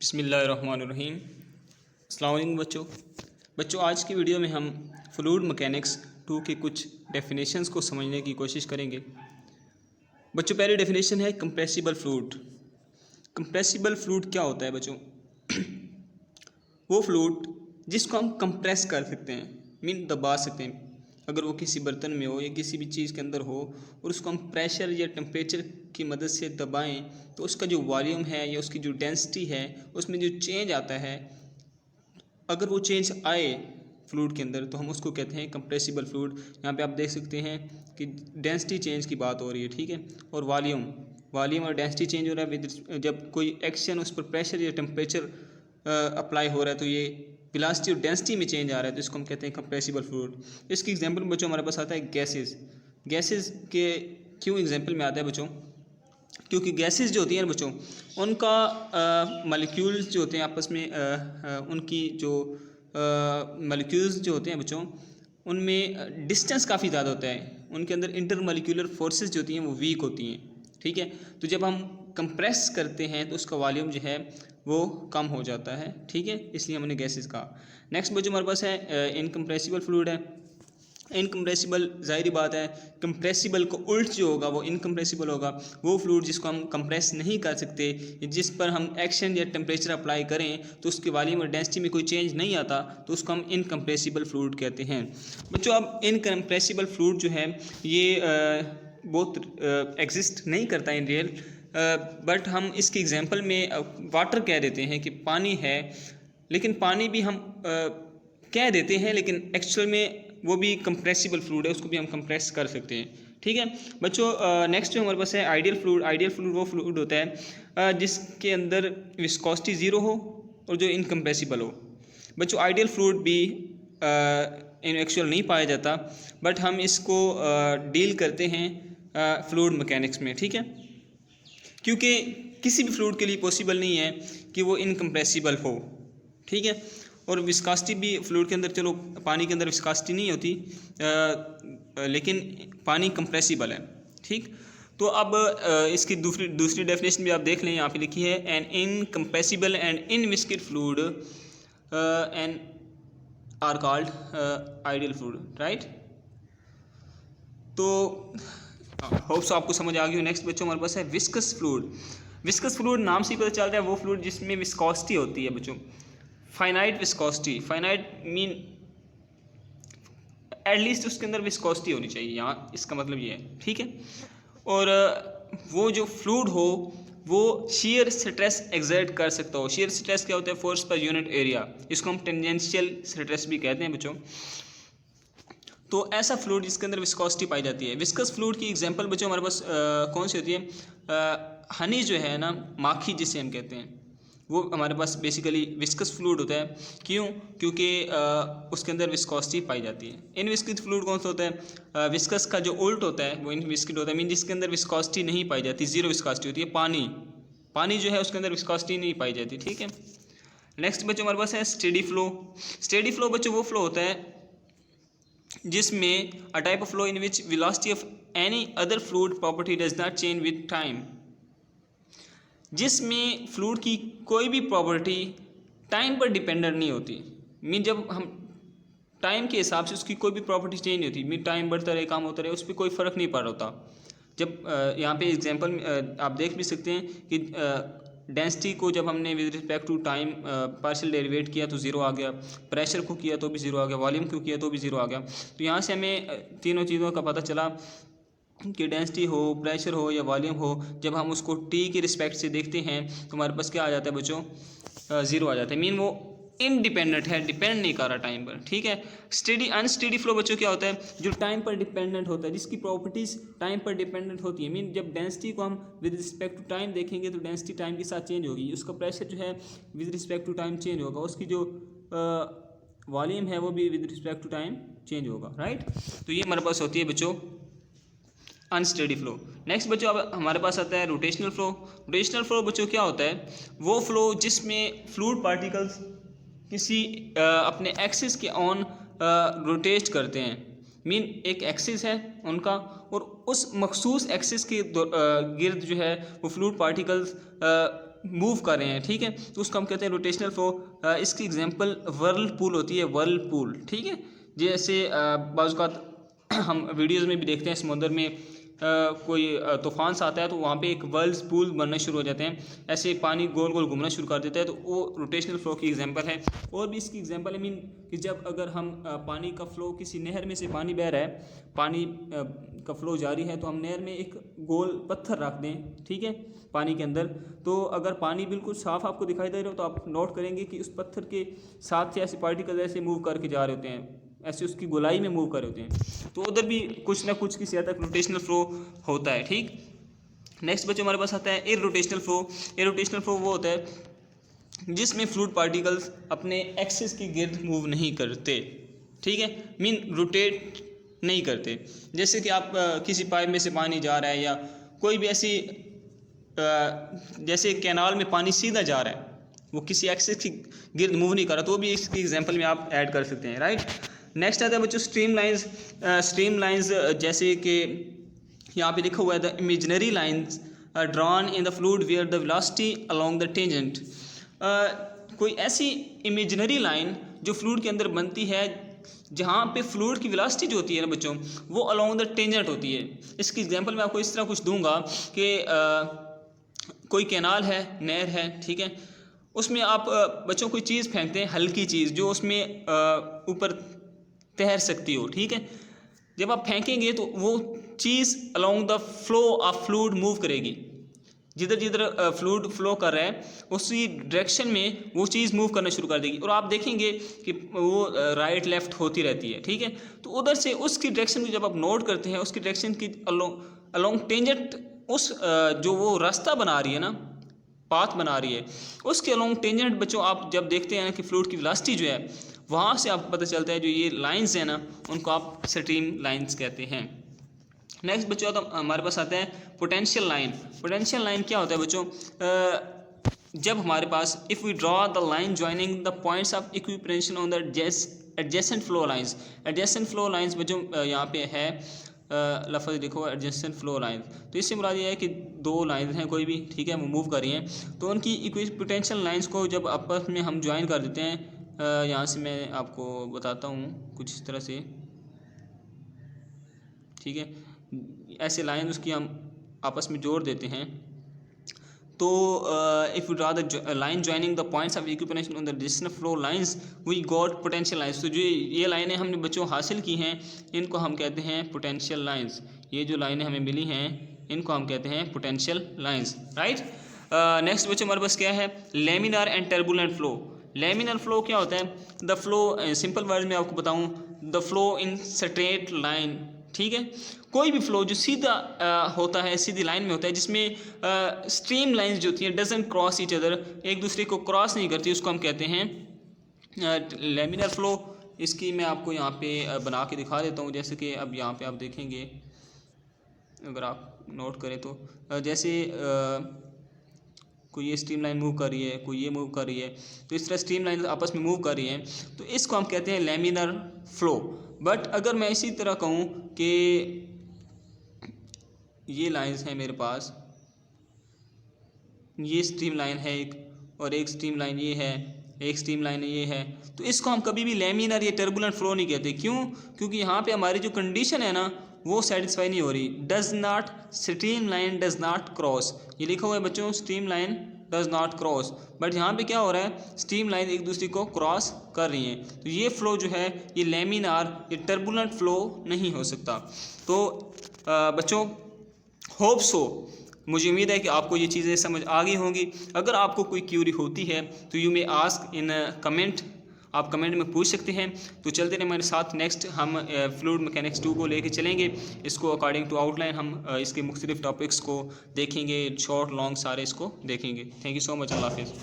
बिस्मिल्लाहिर्रहमानिर्रहीम। अस्सलाम वालेकुम बच्चों आज की वीडियो में हम फ्लूइड मैकेनिक्स 2 के कुछ डेफिनेशंस को समझने की कोशिश करेंगे। बच्चों पहली डेफिनेशन है कंप्रेसिबल फ्लूइड। कंप्रेसिबल फ्लूइड क्या होता है बच्चों? वो फ्लूइड जिसको हम कंप्रेस कर सकते हैं, मीन दबा सकते हैं। अगर वो किसी बर्तन में हो या किसी भी चीज़ के अंदर हो और उसको हम प्रेशर या टेम्परेचर की मदद से दबाएं तो उसका जो वॉल्यूम है या उसकी जो डेंसिटी है उसमें जो चेंज आता है, अगर वो चेंज आए फ्लूइड के अंदर तो हम उसको कहते हैं कंप्रेसिबल फ्लूइड। यहाँ पे आप देख सकते हैं कि डेंसिटी चेंज की बात हो रही है, ठीक है, और वॉल्यूम और डेंसिटी चेंज हो रहा है। जब कोई एक्शन उस पर प्रेशर या टेम्परेचर अप्लाई हो रहा है तो ये वेलोसिटी और डेंसिटी में चेंज आ रहा है, तो इसको हम कहते हैं कंप्रेसिबल फ्लूइड। इसकी एग्जांपल बच्चों हमारे पास आता है गैसेस के क्यों एग्जांपल में आता है बच्चों? क्योंकि गैसेस जो होती हैं बच्चों उनका मॉलिक्यूल्स जो होते हैं आपस में उनकी जो मॉलिक्यूल्स जो होते हैं बच्चों उनमें डिस्टेंस काफ़ी ज़्यादा होता है। उनके अंदर इंटरमॉलिक्यूलर फोर्सेस जो होती हैं वो वीक होती हैं, ठीक है। तो जब हम कंप्रेस करते हैं तो उसका वॉल्यूम जो है वो कम हो जाता है, ठीक है, इसलिए हमने गैसेस कहा। नेक्स्ट बच्चों हमारे पास है इनकम्प्रेसिबल फ्लूइड है। इनकम्प्रेसिबल ज़ाहिर बात है, कंप्रेसिबल को उल्ट जो होगा वो इनकम्प्रेसिबल होगा। वो फ्लूइड जिसको हम कंप्रेस नहीं कर सकते, जिस पर हम एक्शन या टेम्परेचर अप्लाई करें तो उसके वॉल्यूम और डेंसिटी में कोई चेंज नहीं आता, तो उसको हम इनकम्प्रेसिबल फ्लूइड कहते हैं बच्चों। अब इनकम्प्रेसिबल फ्लूइड जो है ये बहुत एग्जिस्ट नहीं करता इन रियल, बट हम इसके एग्जांपल में वाटर कह देते हैं कि पानी है, लेकिन पानी भी हम कह देते हैं लेकिन एक्चुअल में वो भी कंप्रेसिबल फ्लूइड है, उसको भी हम कंप्रेस कर सकते हैं, ठीक है बच्चों। नेक्स्ट जो हमारे पास है आइडियल फ्लूइड वो फ्लूइड होता है जिसके अंदर विस्कोसिटी ज़ीरो हो और जो इनकम्प्रेसिबल हो। बच्चों आइडियल फ्लूइड भी इन एक्चुअल नहीं पाया जाता, बट हम इसको डील करते हैं फ्लूइड मैकेनिक्स में, ठीक है, क्योंकि किसी भी फ्लूइड के लिए पॉसिबल नहीं है कि वो इनकम्प्रेसिबल हो, ठीक है। और विस्कोसिटी भी फ्लूइड के अंदर, चलो पानी के अंदर विस्कोसिटी नहीं होती लेकिन पानी कंप्रेसिबल है, ठीक। तो अब इसकी दूसरी डेफिनेशन भी आप देख लें, यहाँ पे लिखी है an incompressible and inviscid fluid and are called ideal fluid, right. तो होप्स आपको समझ आ गई हो। नेक्स्ट बच्चों हमारे पास है विस्कस फ्लूइड। विस्कस फ्लूइड नाम से ही पता चलता है वो फ्लूइड जिसमें विस्कोसिटी होती है बच्चों, finite viscosity. Finite mean at least उसके अंदर विस्कोसिटी होनी चाहिए, यहाँ इसका मतलब ये है, ठीक है। और वो जो फ्लूइड हो वो shear स्ट्रेस एक्सर्ट कर सकता हो। shear स्ट्रेस क्या होता है? फोर्स पर यूनिट एरिया, इसको हम टेंजेंशियल स्ट्रेस भी कहते हैं बच्चों। तो ऐसा फ्लूइड जिसके अंदर विस्कोसिटी पाई जाती है। विस्कस फ्लूइड की एग्जांपल बच्चों हमारे पास कौन सी होती है? हनी जो है ना, माखी जिसे हम कहते हैं, वो हमारे पास बेसिकली विस्कस फ्लूइड होता है। क्यों? क्योंकि उसके अंदर विस्कोसिटी पाई जाती है। इनविस्किड फ्लूइड कौन सा होता है? विस्कस का जो उल्ट होता है वो इनविस्किड होता है, मीन जिसके अंदर विस्कोसिटी नहीं पाई जाती, जीरो विस्कोसिटी होती है। पानी जो है उसके अंदर विस्कोसिटी नहीं पाई जाती, ठीक है। नेक्स्ट बच्चों हमारे पास है स्टेडी फ्लो। स्टेडी फ्लो बच्चों वो फ्लो होता है जिसमें a type of flow in which velocity of any other fluid property does not change with time. जिसमें फ्लूइड की कोई भी प्रॉपर्टी टाइम पर डिपेंडेंट नहीं होती, मीन जब हम टाइम के हिसाब से उसकी कोई भी प्रॉपर्टी चेंज नहीं होती, मीन टाइम बढ़ता रहे काम होता रहे उस पर कोई फ़र्क नहीं पड़ होता। जब यहाँ पे एग्जांपल आप देख भी सकते हैं कि डेंसिटी को जब हमने with respect to time partial derivate किया तो ज़ीरो आ गया, प्रेशर को किया तो भी ज़ीरो आ गया, वॉल्यूम को किया तो भी ज़ीरो आ गया। तो यहाँ से हमें तीनों चीज़ों का पता चला कि डेंसिटी हो, प्रेशर हो या वॉल्यूम हो, जब हम उसको टी के रिस्पेक्ट से देखते हैं तो हमारे पास क्या आ जाता है बच्चों? ज़ीरो आ जाता है, मीन वो इनडिपेंडेंट है, डिपेंड नहीं कर रहा टाइम पर, ठीक है। स्टेडी अनस्टेडी फ्लो बच्चों क्या होता है? जो टाइम पर डिपेंडेंट होता है, जिसकी प्रॉपर्टीज़ टाइम पर डिपेंडेंट होती है, मीन जब डेंसिटी को हम विद रिस्पेक्ट टू टाइम देखेंगे तो डेंसिटी टाइम के साथ चेंज होगी, उसका प्रेशर जो है with respect to time change होगा, उसकी जो वॉल्यूम है वो भी with respect to time change होगा, राइट। तो ये हमारे पास होती है बच्चों अनस्टेडी फ्लो। नेक्स्ट बच्चों अब हमारे पास आता है रोटेशनल फ्लो। रोटेशनल फ्लो बच्चों क्या होता है? वो फ्लो जिसमें फ्लूइड पार्टिकल्स किसी अपने एक्सिस के ऑन रोटेट करते हैं, मीन एक एक्सिस है उनका और उस मखसूस एक्सिस के गिर्द जो है वो फ्लूइड पार्टिकल्स मूव कर रहे हैं, ठीक है, तो उसको हम कहते हैं रोटेशनल फ्लो। इसकी एग्जांपल व्हर्लपूल होती है, व्हर्लपूल, ठीक है। जैसे बाज़ औक़ात हम वीडियोज़ में भी देखते हैं समुंदर में कोई तूफ़ान सा आता है तो वहाँ पे एक व्हर्लपूल बनना शुरू हो जाते हैं, ऐसे पानी गोल गोल घूमना शुरू कर देता है, तो वो रोटेशनल फ़्लो की एग्जांपल है। और भी इसकी एग्जांपल मीन कि जब अगर हम पानी का फ़्लो, किसी नहर में से पानी बह रहा है, पानी का फ़्लो जारी है, तो हम नहर में एक गोल पत्थर रख दें, ठीक है, पानी के अंदर, तो अगर पानी बिल्कुल साफ़ आपको दिखाई दे रहा हो तो आप नोट करेंगे कि उस पत्थर के साथ से ऐसे पार्टिकल ऐसे मूव करके जा रहे होते हैं, ऐसे उसकी गोलाई में मूव कर रहे होते हैं, तो उधर भी कुछ ना कुछ किसी हद तक रोटेशनल फ्लो होता है, ठीक। नेक्स्ट बच्चों हमारे पास आता है इररोटेशनल फ्लो। इररोटेशनल फ्लो वो होता है जिसमें फ्लूइड पार्टिकल्स अपने एक्सिस के गिर्द मूव नहीं करते, ठीक है, मीन रोटेट नहीं करते। जैसे कि आप किसी पाइप में से पानी जा रहा है या कोई भी ऐसी जैसे कैनाल में पानी सीधा जा रहा है, वो किसी एक्सिस की गिर्द मूव नहीं कर रहा, तो भी इसकी एग्जांपल में आप ऐड कर सकते हैं, राइट। नेक्स्ट आता है बच्चों स्ट्रीम लाइंस। स्ट्रीम लाइंस जैसे कि यहाँ पे लिखा हुआ है the imaginary lines drawn in the fluid where the velocity along the tangent. कोई ऐसी इमेजिनरी लाइन जो फ्लूइड के अंदर बनती है जहाँ पे फ्लूइड की वेलोसिटी जो होती है ना बच्चों, वो अलोंग द टेंजेंट होती है। इसकी एग्जांपल मैं आपको इस तरह कुछ दूंगा कि कोई कैनाल है, नहर है, ठीक है, उसमें आप बच्चों कोई चीज़ फेंकते हैं, हल्की चीज़ जो उसमें ऊपर तैर सकती हो, ठीक है, जब आप फेंकेंगे तो वो चीज़ along the flow of fluid move करेगी, जिधर जिधर फ्लूइड फ्लो कर रहा है उसी डायरेक्शन में वो चीज़ मूव करना शुरू कर देगी, और आप देखेंगे कि वो राइट लेफ़्ट होती रहती है, ठीक है। तो उधर से उसकी डायरेक्शन को जब आप नोट करते हैं, उसकी डायरेक्शन की अलोंग टेंजेंट, उस जो वो रास्ता बना रही है ना, पाथ बना रही है, उसके अलोंग टेंजेंट बच्चों आप जब देखते हैं कि फ्लूइड की वेलोसिटी जो है, वहाँ से आपको पता चलता है जो ये लाइंस हैं ना, उनको आप स्ट्रीम लाइंस कहते हैं। नेक्स्ट बच्चों तो हमारे पास आता है पोटेंशियल लाइन। पोटेंशियल लाइन क्या होता है बच्चों? जब हमारे पास if we draw the line joining the points of equipotential on the adjacent flow lines. Adjacent flow lines बच्चों यहाँ पे है लफ्ज़ देखो एडजेसेंट फ्लो लाइन, तो इससे मुराद ये है कि दो लाइंस हैं कोई भी, ठीक है, वो मूव कर रही हैं, तो उनकी इक्विपोटेंशियल लाइंस को जब आपस में हम ज्वाइन कर देते हैं, यहाँ से मैं आपको बताता हूँ कुछ इस तरह से, ठीक है, ऐसे लाइन उसकी हम आपस में जोड़ देते हैं, तो if you draw the line joining the points of equipotential on the adjacent flow lines we got potential lines. तो जो ये लाइनें हमने बच्चों हासिल की हैं, इनको हम कहते हैं पोटेंशियल लाइंस। ये जो लाइनें हमें मिली हैं, इनको हम कहते हैं पोटेंशियल लाइंस, राइट। नेक्स्ट बच्चों हमारे पास क्या है? Laminar and turbulent flow. Laminar flow क्या होता है? द फ्लो, सिंपल वर्ड में आपको बताऊं, the flow in straight line, ठीक है, कोई भी फ्लो जो सीधा होता है, सीधी लाइन में होता है, जिसमें स्ट्रीम लाइंस जो होती हैं डजंट क्रॉस ईच अदर, एक दूसरे को क्रॉस नहीं करती, उसको हम कहते हैं लेमिनार फ्लो। इसकी मैं आपको यहाँ पे बना के दिखा देता हूँ, जैसे कि अब यहाँ पे आप देखेंगे, अगर आप नोट करें तो जैसे कोई ये स्ट्रीम लाइन मूव कर रही है, कोई ये मूव कर रही है, तो इस तरह स्ट्रीम लाइन आपस में मूव कर रही है, तो इसको हम कहते हैं लेमिनार फ्लो। बट अगर मैं इसी तरह कहूँ कि ये लाइंस हैं मेरे पास, ये स्ट्रीम लाइन है एक, और एक स्ट्रीम लाइन ये है, एक स्ट्रीम लाइन ये है, तो इसको हम कभी भी लेमिनार या टर्बुलेंट फ्लो नहीं कहते। क्यों? क्योंकि यहाँ पे हमारी जो कंडीशन है ना, वो सेटिस्फाई नहीं हो रही। Does not, stream line does not cross, ये लिखा हुआ है बच्चों, stream line does not cross, but यहाँ पे क्या हो रहा है? स्ट्रीम लाइन एक दूसरे को क्रॉस कर रही हैं, तो ये फ्लो जो है ये लेमिनार या टर्बुलेंट फ्लो नहीं हो सकता। तो बच्चों होप सो, मुझे उम्मीद है कि आपको ये चीज़ें समझ आ गई होंगी। अगर आपको कोई क्यूरी होती है तो you may ask in comment, आप कमेंट में पूछ सकते हैं। तो चलते रहे मेरे साथ, नेक्स्ट हम फ्लूइड मैकेनिक्स 2 को लेके चलेंगे। इसको अकॉर्डिंग टू आउटलाइन हम इसके मुख्तलिफ टॉपिक्स को देखेंगे, शॉर्ट लॉन्ग सारे इसको देखेंगे। थैंक यू सो मच, अल्लाह हाफिज़।